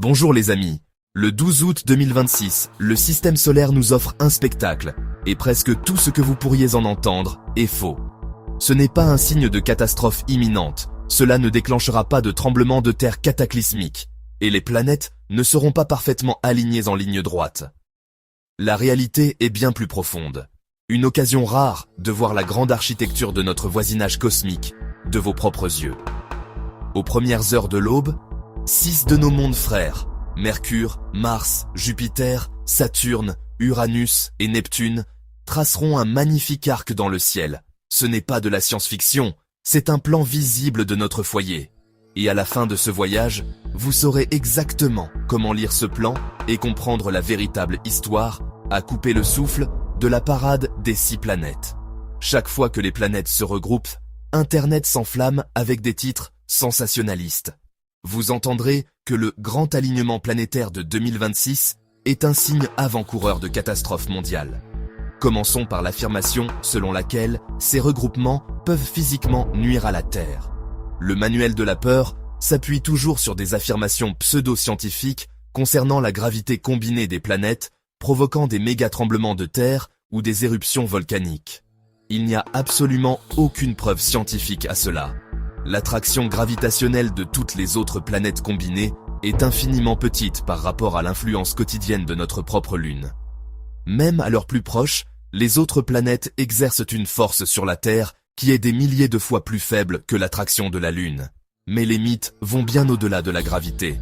Bonjour les amis. Le 12 août 2026, le système solaire nous offre un spectacle, et presque tout ce que vous pourriez en entendre est faux. Ce n'est pas un signe de catastrophe imminente, cela ne déclenchera pas de tremblement de terre cataclysmique, et les planètes ne seront pas parfaitement alignées en ligne droite. La réalité est bien plus profonde. Une occasion rare de voir la grande architecture de notre voisinage cosmique de vos propres yeux. Aux premières heures de l'aube, 6 de nos mondes frères, Mercure, Mars, Jupiter, Saturne, Uranus et Neptune, traceront un magnifique arc dans le ciel. Ce n'est pas de la science-fiction, c'est un plan visible de notre foyer. Et à la fin de ce voyage, vous saurez exactement comment lire ce plan et comprendre la véritable histoire, à couper le souffle, de la parade des 6 planètes. Chaque fois que les planètes se regroupent, Internet s'enflamme avec des titres sensationnalistes. Vous entendrez que le grand alignement planétaire de 2026 est un signe avant-coureur de catastrophe mondiale. Commençons par l'affirmation selon laquelle ces regroupements peuvent physiquement nuire à la Terre. Le manuel de la peur s'appuie toujours sur des affirmations pseudo-scientifiques concernant la gravité combinée des planètes, provoquant des méga-tremblements de terre ou des éruptions volcaniques. Il n'y a absolument aucune preuve scientifique à cela. L'attraction gravitationnelle de toutes les autres planètes combinées est infiniment petite par rapport à l'influence quotidienne de notre propre Lune. Même à leur plus proche, les autres planètes exercent une force sur la Terre qui est des milliers de fois plus faible que l'attraction de la Lune. Mais les mythes vont bien au-delà de la gravité.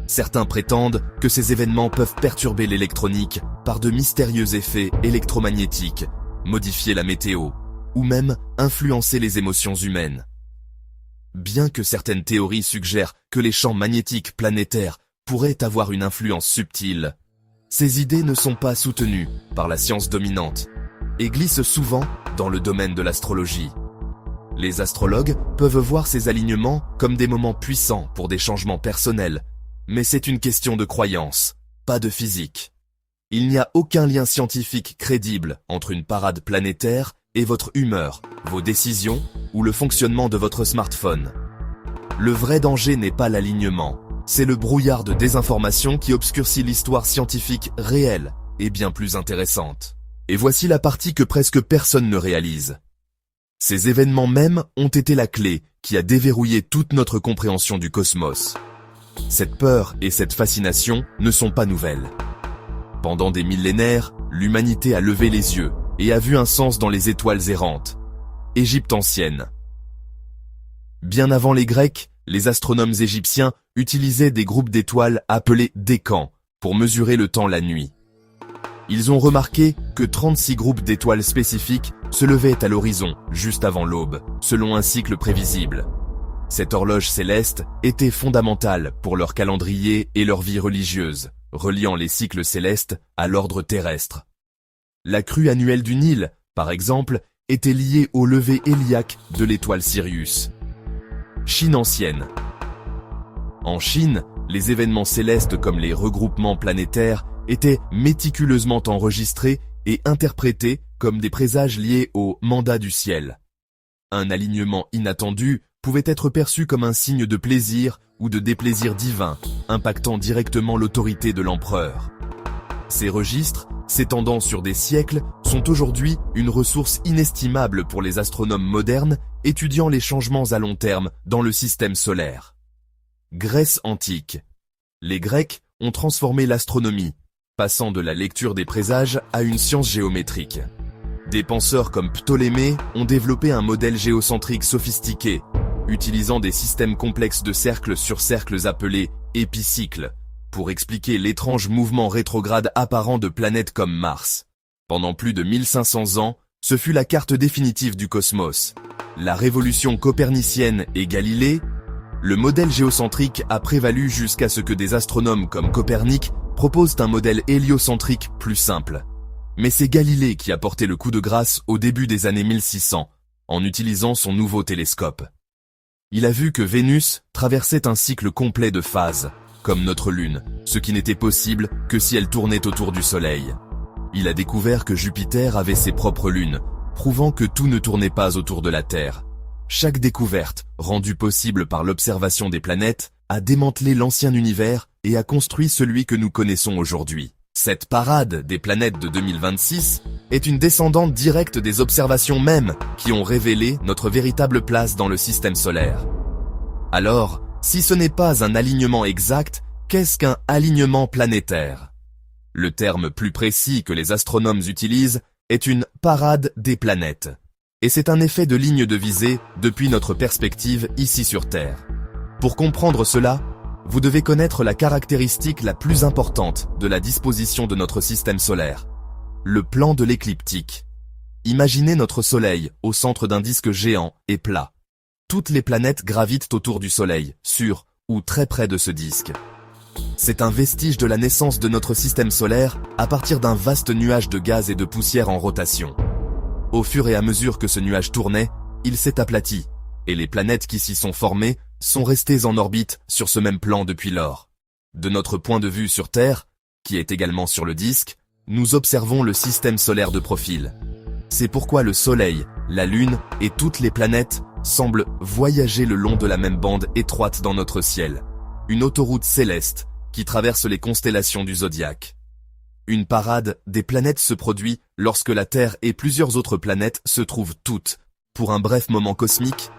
Certains prétendent que ces événements peuvent perturber l'électronique par de mystérieux effets électromagnétiques, modifier la météo, ou même influencer les émotions humaines. Bien que certaines théories suggèrent que les champs magnétiques planétaires pourraient avoir une influence subtile, ces idées ne sont pas soutenues par la science dominante et glissent souvent dans le domaine de l'astrologie. Les astrologues peuvent voir ces alignements comme des moments puissants pour des changements personnels, mais c'est une question de croyance, pas de physique. Il n'y a aucun lien scientifique crédible entre une parade planétaire et votre humeur, vos décisions ou le fonctionnement de votre smartphone. Le vrai danger n'est pas l'alignement, c'est le brouillard de désinformation qui obscurcit l'histoire scientifique réelle et bien plus intéressante. Et voici la partie que presque personne ne réalise. Ces événements même ont été la clé qui a déverrouillé toute notre compréhension du cosmos. Cette peur et cette fascination ne sont pas nouvelles. Pendant des millénaires, l'humanité a levé les yeux et a vu un sens dans les étoiles errantes. Égypte ancienne. Bien avant les Grecs, les astronomes égyptiens utilisaient des groupes d'étoiles appelés décans pour mesurer le temps la nuit. Ils ont remarqué que 36 groupes d'étoiles spécifiques se levaient à l'horizon juste avant l'aube, selon un cycle prévisible. Cette horloge céleste était fondamentale pour leur calendrier et leur vie religieuse, reliant les cycles célestes à l'ordre terrestre. La crue annuelle du Nil, par exemple, était liée au lever héliaque de l'étoile Sirius. Chine ancienne. En Chine, les événements célestes comme les regroupements planétaires étaient méticuleusement enregistrés et interprétés comme des présages liés au mandat du ciel. Un alignement inattendu pouvait être perçu comme un signe de plaisir ou de déplaisir divin, impactant directement l'autorité de l'empereur. Ces registres, s'étendant sur des siècles, sont aujourd'hui une ressource inestimable pour les astronomes modernes étudiant les changements à long terme dans le système solaire. Grèce antique. Les Grecs ont transformé l'astronomie, passant de la lecture des présages à une science géométrique. Des penseurs comme Ptolémée ont développé un modèle géocentrique sophistiqué, utilisant des systèmes complexes de cercles sur cercles appelés épicycles, pour expliquer l'étrange mouvement rétrograde apparent de planètes comme Mars. Pendant plus de 1500 ans, ce fut la carte définitive du cosmos. La révolution copernicienne et Galilée, le modèle géocentrique a prévalu jusqu'à ce que des astronomes comme Copernic proposent un modèle héliocentrique plus simple. Mais c'est Galilée qui a porté le coup de grâce au début des années 1600, en utilisant son nouveau télescope. Il a vu que Vénus traversait un cycle complet de phases, comme notre Lune, ce qui n'était possible que si elle tournait autour du Soleil. Il a découvert que Jupiter avait ses propres lunes, prouvant que tout ne tournait pas autour de la Terre. Chaque découverte, rendue possible par l'observation des planètes, a démantelé l'ancien univers et a construit celui que nous connaissons aujourd'hui. Cette parade des planètes de 2026 est une descendante directe des observations mêmes qui ont révélé notre véritable place dans le système solaire. Alors, si ce n'est pas un alignement exact, qu'est-ce qu'un alignement planétaire? Le terme plus précis que les astronomes utilisent est une parade des planètes. Et c'est un effet de ligne de visée depuis notre perspective ici sur Terre. Pour comprendre cela, vous devez connaître la caractéristique la plus importante de la disposition de notre système solaire, le plan de l'écliptique. Imaginez notre Soleil au centre d'un disque géant et plat. Toutes les planètes gravitent autour du Soleil, sur ou très près de ce disque. C'est un vestige de la naissance de notre système solaire à partir d'un vaste nuage de gaz et de poussière en rotation. Au fur et à mesure que ce nuage tournait, il s'est aplati, et les planètes qui s'y sont formées sont restées en orbite sur ce même plan depuis lors. De notre point de vue sur Terre, qui est également sur le disque, nous observons le système solaire de profil. C'est pourquoi le Soleil, la Lune et toutes les planètes semblent voyager le long de la même bande étroite dans notre ciel, une autoroute céleste qui traverse les constellations du zodiaque. Une parade des planètes se produit lorsque la Terre et plusieurs autres planètes se trouvent toutes, pour un bref moment cosmique,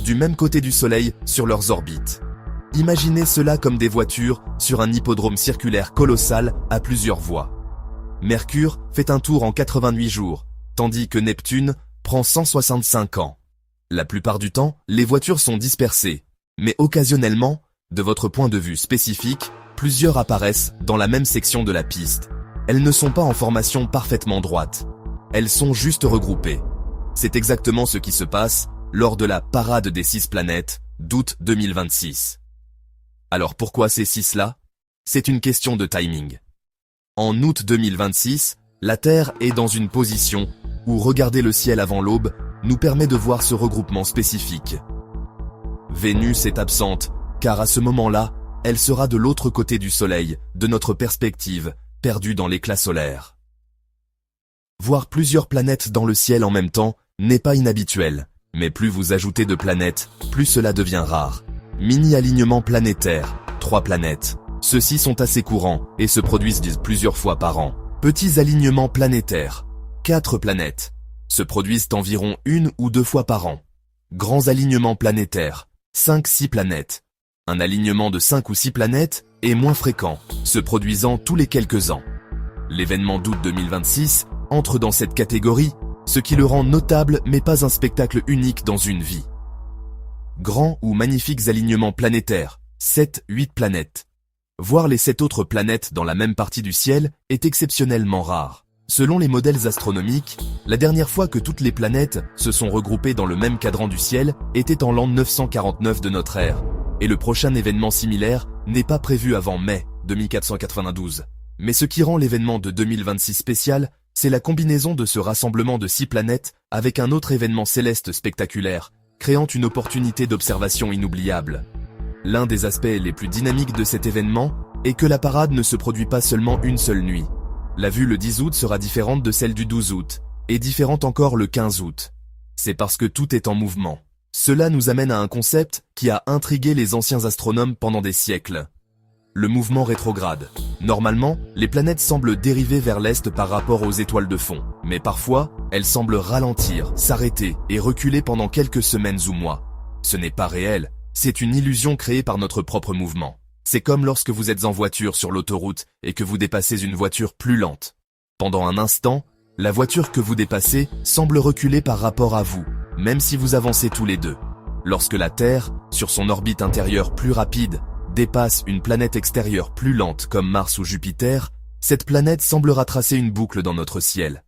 du même côté du Soleil sur leurs orbites. Imaginez cela comme des voitures sur un hippodrome circulaire colossal à plusieurs voies. Mercure fait un tour en 88 jours, tandis que Neptune prend 165 ans. La plupart du temps, les voitures sont dispersées, mais occasionnellement, de votre point de vue spécifique, plusieurs apparaissent dans la même section de la piste. Elles ne sont pas en formation parfaitement droite. Elles sont juste regroupées. C'est exactement ce qui se passe lors de la parade des 6 planètes d'août 2026. Alors pourquoi ces 6-là? C'est une question de timing. En août 2026, la Terre est dans une position où regarder le ciel avant l'aube nous permet de voir ce regroupement spécifique. Vénus est absente, car à ce moment-là, elle sera de l'autre côté du Soleil, de notre perspective, perdue dans l'éclat solaire. Voir plusieurs planètes dans le ciel en même temps n'est pas inhabituel, mais plus vous ajoutez de planètes, plus cela devient rare. Mini-alignement planétaire, 3 planètes. Ceux-ci sont assez courants et se produisent plusieurs fois par an. Petits alignements planétaires, 4 planètes, se produisent environ 1 ou 2 fois par an. Grands alignements planétaires, 5-6 planètes. Un alignement de 5 ou 6 planètes est moins fréquent, se produisant tous les quelques ans. L'événement d'août 2026 entre dans cette catégorie, ce qui le rend notable mais pas un spectacle unique dans une vie. Grands ou magnifiques alignements planétaires, 7-8 planètes. Voir les 7 autres planètes dans la même partie du ciel est exceptionnellement rare. Selon les modèles astronomiques, la dernière fois que toutes les planètes se sont regroupées dans le même cadran du ciel était en l'an 949 de notre ère. Et le prochain événement similaire n'est pas prévu avant mai 2492. Mais ce qui rend l'événement de 2026 spécial, c'est la combinaison de ce rassemblement de 6 planètes avec un autre événement céleste spectaculaire, créant une opportunité d'observation inoubliable. L'un des aspects les plus dynamiques de cet événement est que la parade ne se produit pas seulement une seule nuit. La vue le 10 août sera différente de celle du 12 août, et différente encore le 15 août. C'est parce que tout est en mouvement. Cela nous amène à un concept qui a intrigué les anciens astronomes pendant des siècles. Le mouvement rétrograde. Normalement, les planètes semblent dériver vers l'est par rapport aux étoiles de fond, mais parfois, elles semblent ralentir, s'arrêter et reculer pendant quelques semaines ou mois. Ce n'est pas réel, c'est une illusion créée par notre propre mouvement. C'est comme lorsque vous êtes en voiture sur l'autoroute et que vous dépassez une voiture plus lente. Pendant un instant, la voiture que vous dépassez semble reculer par rapport à vous, même si vous avancez tous les deux. Lorsque la Terre, sur son orbite intérieure plus rapide, dépasse une planète extérieure plus lente comme Mars ou Jupiter, cette planète semble retracer une boucle dans notre ciel.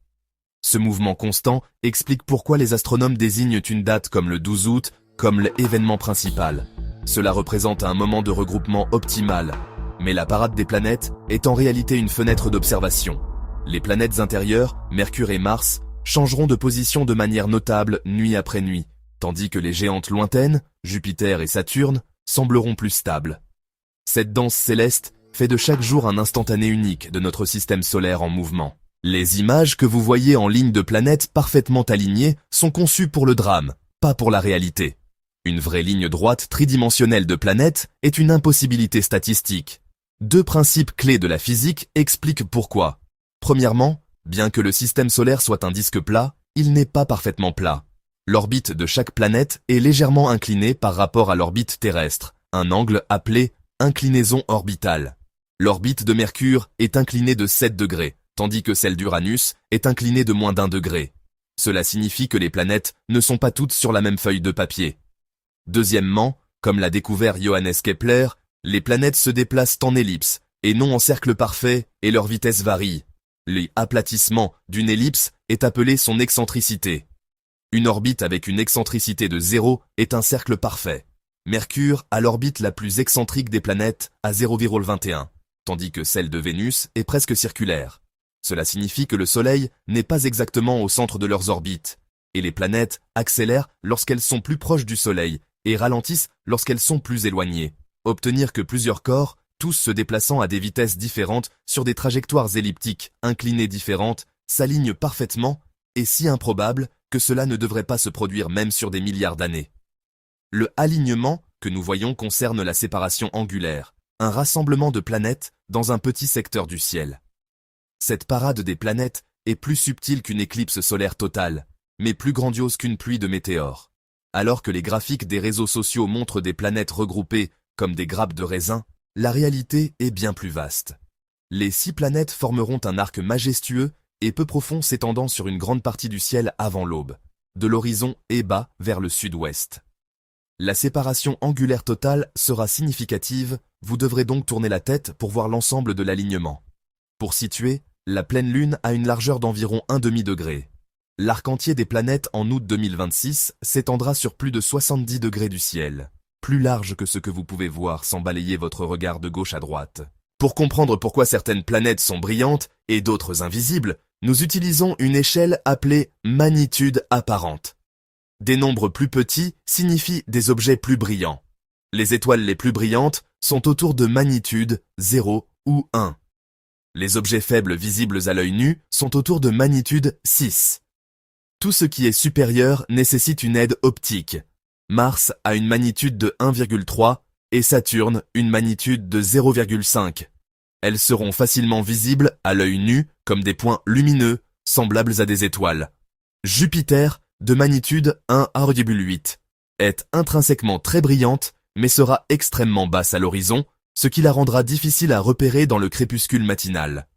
Ce mouvement constant explique pourquoi les astronomes désignent une date comme le 12 août comme l'événement principal. Cela représente un moment de regroupement optimal, mais la parade des planètes est en réalité une fenêtre d'observation. Les planètes intérieures, Mercure et Mars, changeront de position de manière notable nuit après nuit, tandis que les géantes lointaines, Jupiter et Saturne, sembleront plus stables. Cette danse céleste fait de chaque jour un instantané unique de notre système solaire en mouvement. Les images que vous voyez en ligne de planètes parfaitement alignées sont conçues pour le drame, pas pour la réalité. Une vraie ligne droite tridimensionnelle de planètes est une impossibilité statistique. Deux principes clés de la physique expliquent pourquoi. Premièrement, bien que le système solaire soit un disque plat, il n'est pas parfaitement plat. L'orbite de chaque planète est légèrement inclinée par rapport à l'orbite terrestre, un angle appelé inclinaison orbitale. L'orbite de Mercure est inclinée de 7 degrés, tandis que celle d'Uranus est inclinée de moins d'1 degré. Cela signifie que les planètes ne sont pas toutes sur la même feuille de papier. Deuxièmement, comme l'a découvert Johannes Kepler, les planètes se déplacent en ellipse, et non en cercle parfait, et leur vitesse varie. L'aplatissement d'une ellipse est appelé son excentricité. Une orbite avec une excentricité de 0 est un cercle parfait. Mercure a l'orbite la plus excentrique des planètes à 0,21, tandis que celle de Vénus est presque circulaire. Cela signifie que le Soleil n'est pas exactement au centre de leurs orbites, et les planètes accélèrent lorsqu'elles sont plus proches du Soleil et ralentissent lorsqu'elles sont plus éloignées. Obtenir que plusieurs corps, tous se déplaçant à des vitesses différentes sur des trajectoires elliptiques inclinées différentes, s'alignent parfaitement est si improbable que cela ne devrait pas se produire même sur des milliards d'années. Le alignement que nous voyons concerne la séparation angulaire, un rassemblement de planètes dans un petit secteur du ciel. Cette parade des planètes est plus subtile qu'une éclipse solaire totale, mais plus grandiose qu'une pluie de météores. Alors que les graphiques des réseaux sociaux montrent des planètes regroupées comme des grappes de raisin, la réalité est bien plus vaste. Les 6 planètes formeront un arc majestueux et peu profond s'étendant sur une grande partie du ciel avant l'aube, de l'horizon et bas vers le sud-ouest. La séparation angulaire totale sera significative, vous devrez donc tourner la tête pour voir l'ensemble de l'alignement. Pour situer, la pleine lune a une largeur d'environ 1/2 degré. L'arc entier des planètes en août 2026 s'étendra sur plus de 70 degrés du ciel, plus large que ce que vous pouvez voir sans balayer votre regard de gauche à droite. Pour comprendre pourquoi certaines planètes sont brillantes et d'autres invisibles, nous utilisons une échelle appelée magnitude apparente. Des nombres plus petits signifient des objets plus brillants. Les étoiles les plus brillantes sont autour de magnitude 0 ou 1. Les objets faibles visibles à l'œil nu sont autour de magnitude 6. Tout ce qui est supérieur nécessite une aide optique. Mars a une magnitude de 1,3 et Saturne une magnitude de 0,5. Elles seront facilement visibles à l'œil nu comme des points lumineux semblables à des étoiles. Jupiter, de magnitude 1 à 1,8, est intrinsèquement très brillante mais sera extrêmement basse à l'horizon, ce qui la rendra difficile à repérer dans le crépuscule matinal.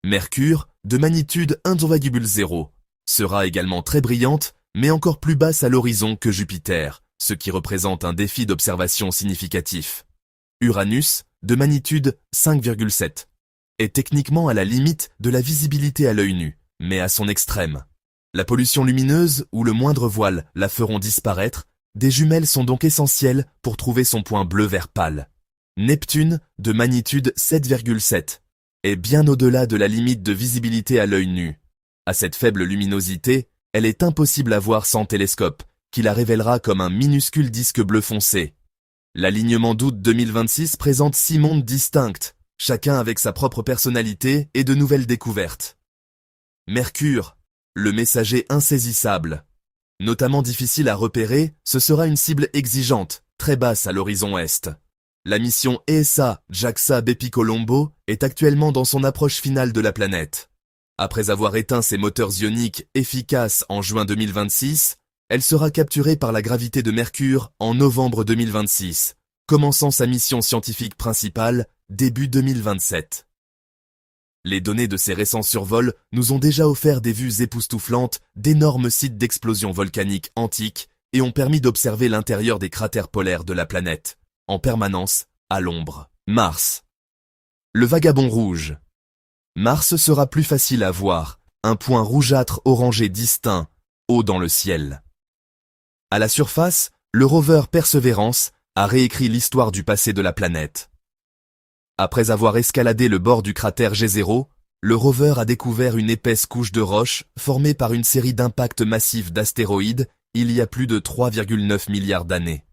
Mercure, de magnitude 1,0, sera également très brillante mais encore plus basse à l'horizon que Jupiter, ce qui représente un défi d'observation significatif. Uranus, de magnitude 5,7, est techniquement à la limite de la visibilité à l'œil nu, mais à son extrême. La pollution lumineuse ou le moindre voile la feront disparaître, des jumelles sont donc essentielles pour trouver son point bleu-vert pâle. Neptune, de magnitude 7,7, est bien au-delà de la limite de visibilité à l'œil nu. À cette faible luminosité, elle est impossible à voir sans télescope, qui la révélera comme un minuscule disque bleu foncé. L'alignement d'août 2026 présente 6 mondes distincts, chacun avec sa propre personnalité et de nouvelles découvertes. Mercure, le messager insaisissable. Notamment difficile à repérer, ce sera une cible exigeante, très basse à l'horizon est. La mission ESA JAXA Bepi Colombo est actuellement dans son approche finale de la planète. Après avoir éteint ses moteurs ioniques efficaces en juin 2026, elle sera capturée par la gravité de Mercure en novembre 2026, commençant sa mission scientifique principale début 2027. Les données de ces récents survols nous ont déjà offert des vues époustouflantes d'énormes sites d'explosions volcaniques antiques et ont permis d'observer l'intérieur des cratères polaires de la planète, en permanence, à l'ombre. Mars. Le vagabond rouge. Mars sera plus facile à voir, un point rougeâtre orangé distinct, haut dans le ciel. À la surface, le rover Perseverance a réécrit l'histoire du passé de la planète. Après avoir escaladé le bord du cratère G0, le rover a découvert une épaisse couche de roches formée par une série d'impacts massifs d'astéroïdes il y a plus de 3,9 milliards d'années.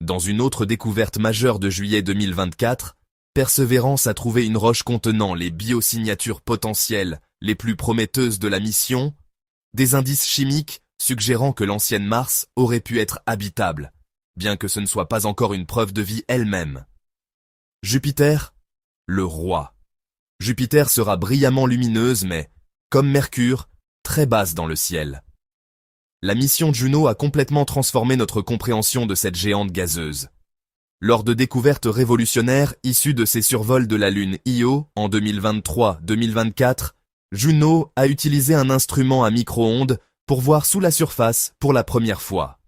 Dans une autre découverte majeure de juillet 2024, Perseverance a trouvé une roche contenant les biosignatures potentielles les plus prometteuses de la mission, des indices chimiques suggérant que l'ancienne Mars aurait pu être habitable, bien que ce ne soit pas encore une preuve de vie elle-même. Jupiter, le roi. Jupiter sera brillamment lumineuse mais, comme Mercure, très basse dans le ciel. La mission Juno a complètement transformé notre compréhension de cette géante gazeuse. Lors de découvertes révolutionnaires issues de ses survols de la Lune Io en 2023-2024, Juno a utilisé un instrument à micro-ondes pour voir sous la surface pour la première fois.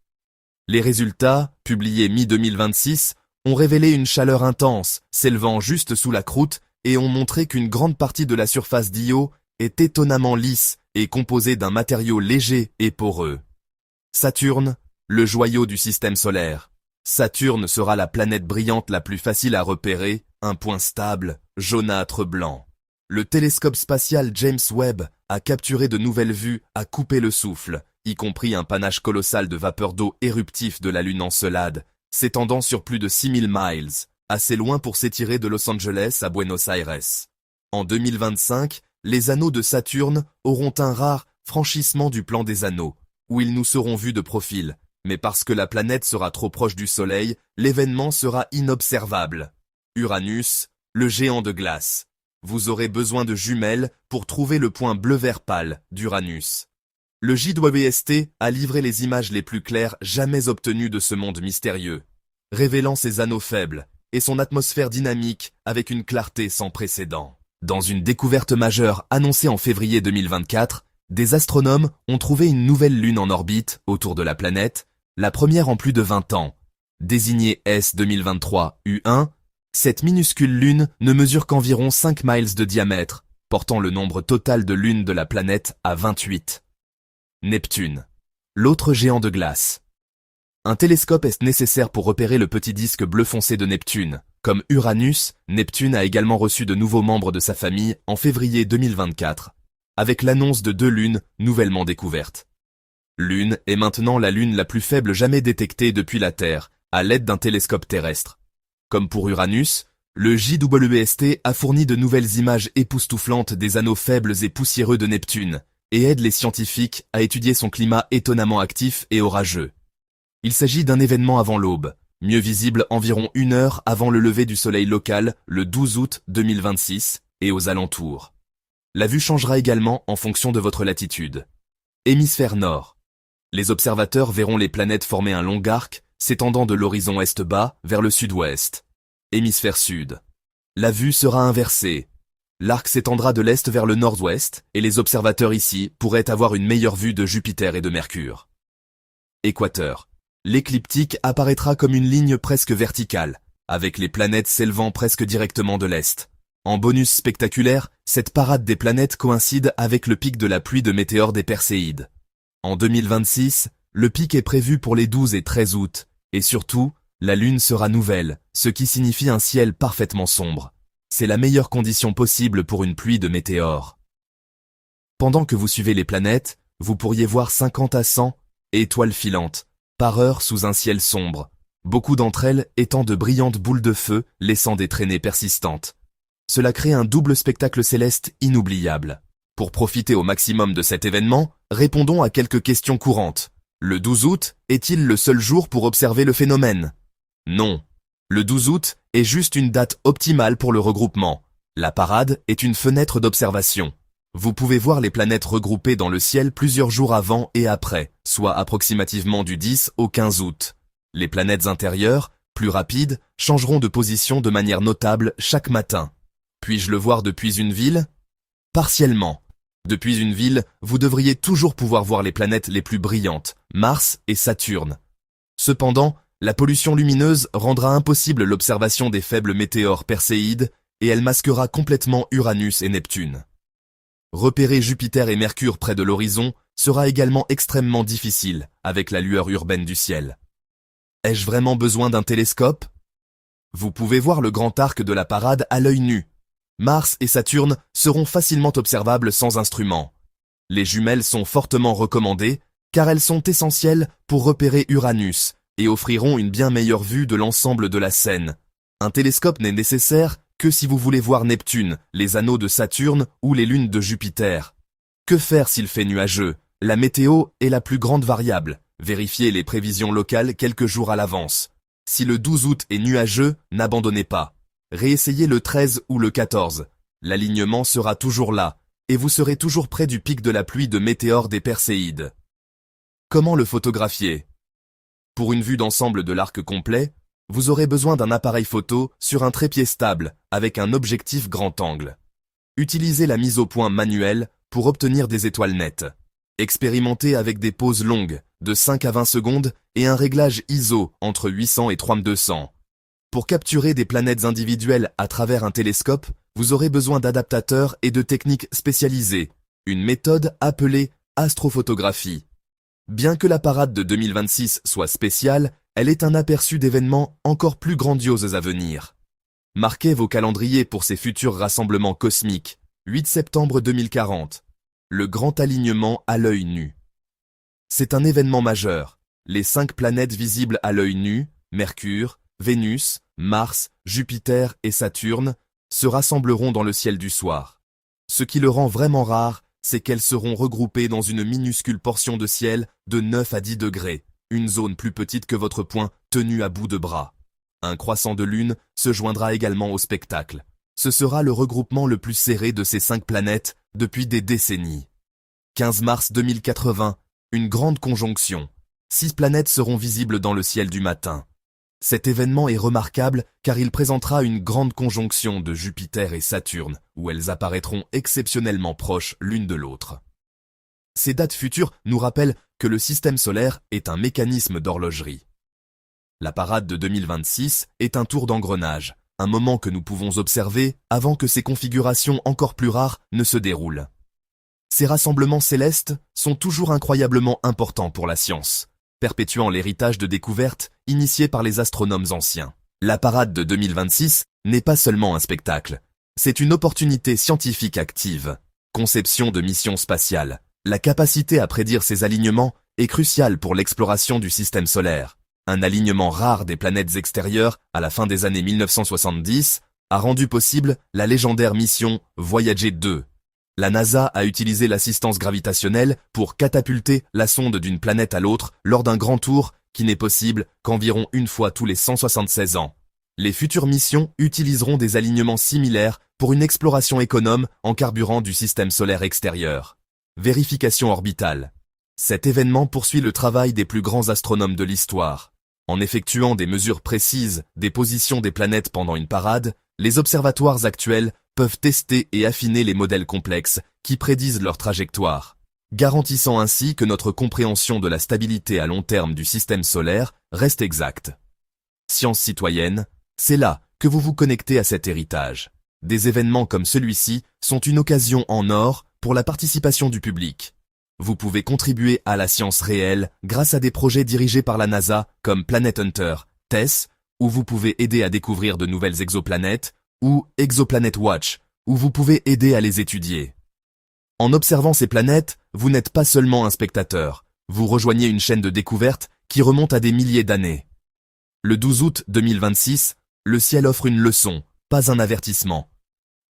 Les résultats, publiés mi-2026, ont révélé une chaleur intense s'élevant juste sous la croûte et ont montré qu'une grande partie de la surface d'Io est étonnamment lisse et composée d'un matériau léger et poreux. Saturne, le joyau du système solaire. Saturne sera la planète brillante la plus facile à repérer, un point stable, jaunâtre blanc. Le télescope spatial James Webb a capturé de nouvelles vues à couper le souffle, y compris un panache colossal de vapeur d'eau éruptif de la Lune Encelade, s'étendant sur plus de 6000 miles, assez loin pour s'étirer de Los Angeles à Buenos Aires. En 2025, les anneaux de Saturne auront un rare franchissement du plan des anneaux, où ils nous seront vus de profil, mais parce que la planète sera trop proche du Soleil, l'événement sera inobservable. Uranus, le géant de glace. Vous aurez besoin de jumelles pour trouver le point bleu-vert pâle d'Uranus. Le JWST a livré les images les plus claires jamais obtenues de ce monde mystérieux, révélant ses anneaux faibles et son atmosphère dynamique avec une clarté sans précédent. Dans une découverte majeure annoncée en février 2024, des astronomes ont trouvé une nouvelle lune en orbite autour de la planète, la première en plus de 20 ans. Désignée S 2023 U1, cette minuscule lune ne mesure qu'environ 5 miles de diamètre, portant le nombre total de lunes de la planète à 28. Neptune, l'autre géant de glace. Un télescope est nécessaire pour repérer le petit disque bleu foncé de Neptune. Comme Uranus, Neptune a également reçu de nouveaux membres de sa famille en février 2024, avec l'annonce de 2 lunes nouvellement découvertes. Lune est maintenant la lune la plus faible jamais détectée depuis la Terre, à l'aide d'un télescope terrestre. Comme pour Uranus, le JWST a fourni de nouvelles images époustouflantes des anneaux faibles et poussiéreux de Neptune, et aide les scientifiques à étudier son climat étonnamment actif et orageux. Il s'agit d'un événement avant l'aube, mieux visible environ 1 heure avant le lever du soleil local, le 12 août 2026, et aux alentours. La vue changera également en fonction de votre latitude. Hémisphère nord. Les observateurs verront les planètes former un long arc, s'étendant de l'horizon est-bas vers le sud-ouest. Hémisphère sud. La vue sera inversée. L'arc s'étendra de l'est vers le nord-ouest, et les observateurs ici pourraient avoir une meilleure vue de Jupiter et de Mercure. Équateur. L'écliptique apparaîtra comme une ligne presque verticale, avec les planètes s'élevant presque directement de l'est. En bonus spectaculaire, cette parade des planètes coïncide avec le pic de la pluie de météores des Perséides. En 2026, le pic est prévu pour les 12 et 13 août, et surtout, la Lune sera nouvelle, ce qui signifie un ciel parfaitement sombre. C'est la meilleure condition possible pour une pluie de météores. Pendant que vous suivez les planètes, vous pourriez voir 50 à 100 étoiles filantes, par heure sous un ciel sombre, beaucoup d'entre elles étant de brillantes boules de feu laissant des traînées persistantes. Cela crée un double spectacle céleste inoubliable. Pour profiter au maximum de cet événement, répondons à quelques questions courantes. Le 12 août est-il le seul jour pour observer le phénomène? Non. Le 12 août est juste une date optimale pour le regroupement. La parade est une fenêtre d'observation. Vous pouvez voir les planètes regroupées dans le ciel plusieurs jours avant et après, soit approximativement du 10 au 15 août. Les planètes intérieures, plus rapides, changeront de position de manière notable chaque matin. Puis-je le voir depuis une ville? Partiellement. Depuis une ville, vous devriez toujours pouvoir voir les planètes les plus brillantes, Mars et Saturne. Cependant, la pollution lumineuse rendra impossible l'observation des faibles météores perséides et elle masquera complètement Uranus et Neptune. Repérer Jupiter et Mercure près de l'horizon sera également extrêmement difficile avec la lueur urbaine du ciel. Ai-je vraiment besoin d'un télescope? Vous pouvez voir le grand arc de la parade à l'œil nu. Mars et Saturne seront facilement observables sans instrument. Les jumelles sont fortement recommandées car elles sont essentielles pour repérer Uranus et offriront une bien meilleure vue de l'ensemble de la scène. Un télescope n'est nécessaire que si vous voulez voir Neptune, les anneaux de Saturne ou les lunes de Jupiter. Que faire s'il fait nuageux? La météo est la plus grande variable. Vérifiez les prévisions locales quelques jours à l'avance. Si le 12 août est nuageux, n'abandonnez pas. Réessayez le 13 ou le 14. L'alignement sera toujours là, et vous serez toujours près du pic de la pluie de météores des Perséides. Comment le photographier? Pour une vue d'ensemble de l'arc complet, vous aurez besoin d'un appareil photo sur un trépied stable avec un objectif grand angle. Utilisez la mise au point manuelle pour obtenir des étoiles nettes. Expérimentez avec des pauses longues, de 5 à 20 secondes, et un réglage ISO entre 800 et 3200. Pour capturer des planètes individuelles à travers un télescope, vous aurez besoin d'adaptateurs et de techniques spécialisées, une méthode appelée astrophotographie. Bien que la parade de 2026 soit spéciale, elle est un aperçu d'événements encore plus grandioses à venir. Marquez vos calendriers pour ces futurs rassemblements cosmiques. 8 septembre 2040. Le grand alignement à l'œil nu. C'est un événement majeur. Les 5 planètes visibles à l'œil nu, Mercure, Vénus, Mars, Jupiter et Saturne, se rassembleront dans le ciel du soir. Ce qui le rend vraiment rare, c'est qu'elles seront regroupées dans une minuscule portion de ciel de 9 à 10 degrés, une zone plus petite que votre poing tenu à bout de bras. Un croissant de lune se joindra également au spectacle. Ce sera le regroupement le plus serré de ces 5 planètes depuis des décennies. 15 mars 2080, une grande conjonction. 6 planètes seront visibles dans le ciel du matin. Cet événement est remarquable car il présentera une grande conjonction de Jupiter et Saturne, où elles apparaîtront exceptionnellement proches l'une de l'autre. Ces dates futures nous rappellent que le système solaire est un mécanisme d'horlogerie. La parade de 2026 est un tour d'engrenage, un moment que nous pouvons observer avant que ces configurations encore plus rares ne se déroulent. Ces rassemblements célestes sont toujours incroyablement importants pour la science, perpétuant l'héritage de découvertes initiées par les astronomes anciens. La parade de 2026 n'est pas seulement un spectacle, c'est une opportunité scientifique active. Conception de missions spatiales. La capacité à prédire ces alignements est cruciale pour l'exploration du système solaire. Un alignement rare des planètes extérieures à la fin des années 1970 a rendu possible la légendaire mission Voyager 2. La NASA a utilisé l'assistance gravitationnelle pour catapulter la sonde d'une planète à l'autre lors d'un grand tour qui n'est possible qu'environ une fois tous les 176 ans. Les futures missions utiliseront des alignements similaires pour une exploration économe en carburant du système solaire extérieur. Vérification orbitale. Cet événement poursuit le travail des plus grands astronomes de l'histoire. En effectuant des mesures précises des positions des planètes pendant une parade, les observatoires actuels peuvent tester et affiner les modèles complexes qui prédisent leur trajectoire, garantissant ainsi que notre compréhension de la stabilité à long terme du système solaire reste exacte. Science citoyenne, c'est là que vous vous connectez à cet héritage. Des événements comme celui-ci sont une occasion en or pour la participation du public. Vous pouvez contribuer à la science réelle grâce à des projets dirigés par la NASA comme Planet Hunter, TESS, où vous pouvez aider à découvrir de nouvelles exoplanètes, ou Exoplanet Watch, où vous pouvez aider à les étudier. En observant ces planètes, vous n'êtes pas seulement un spectateur, vous rejoignez une chaîne de découverte qui remonte à des milliers d'années. Le 12 août 2026, le ciel offre une leçon, pas un avertissement.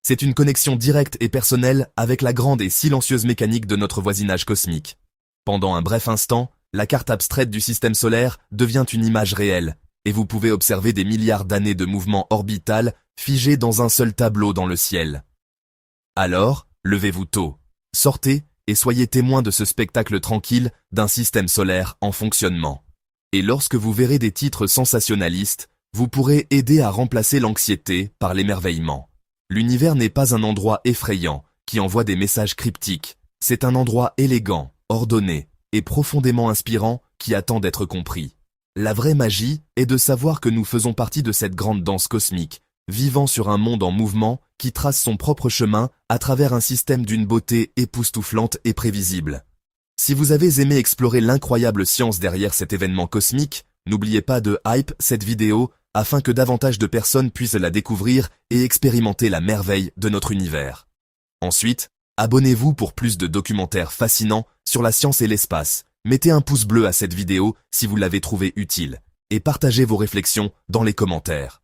C'est une connexion directe et personnelle avec la grande et silencieuse mécanique de notre voisinage cosmique. Pendant un bref instant, la carte abstraite du système solaire devient une image réelle, et vous pouvez observer des milliards d'années de mouvement orbital figés dans un seul tableau dans le ciel. Alors, levez-vous tôt, sortez et soyez témoin de ce spectacle tranquille d'un système solaire en fonctionnement. Et lorsque vous verrez des titres sensationnalistes, vous pourrez aider à remplacer l'anxiété par l'émerveillement. L'univers n'est pas un endroit effrayant qui envoie des messages cryptiques, c'est un endroit élégant, ordonné et profondément inspirant qui attend d'être compris. La vraie magie est de savoir que nous faisons partie de cette grande danse cosmique, vivant sur un monde en mouvement qui trace son propre chemin à travers un système d'une beauté époustouflante et prévisible. Si vous avez aimé explorer l'incroyable science derrière cet événement cosmique, n'oubliez pas de hype cette vidéo afin que davantage de personnes puissent la découvrir et expérimenter la merveille de notre univers. Ensuite, abonnez-vous pour plus de documentaires fascinants sur la science et l'espace. Mettez un pouce bleu à cette vidéo si vous l'avez trouvée utile, et partagez vos réflexions dans les commentaires.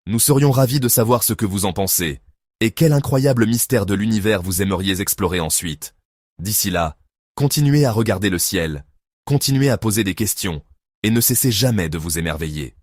Nous serions ravis de savoir ce que vous en pensez, et quel incroyable mystère de l'univers vous aimeriez explorer ensuite. D'ici là, continuez à regarder le ciel, continuez à poser des questions, et ne cessez jamais de vous émerveiller.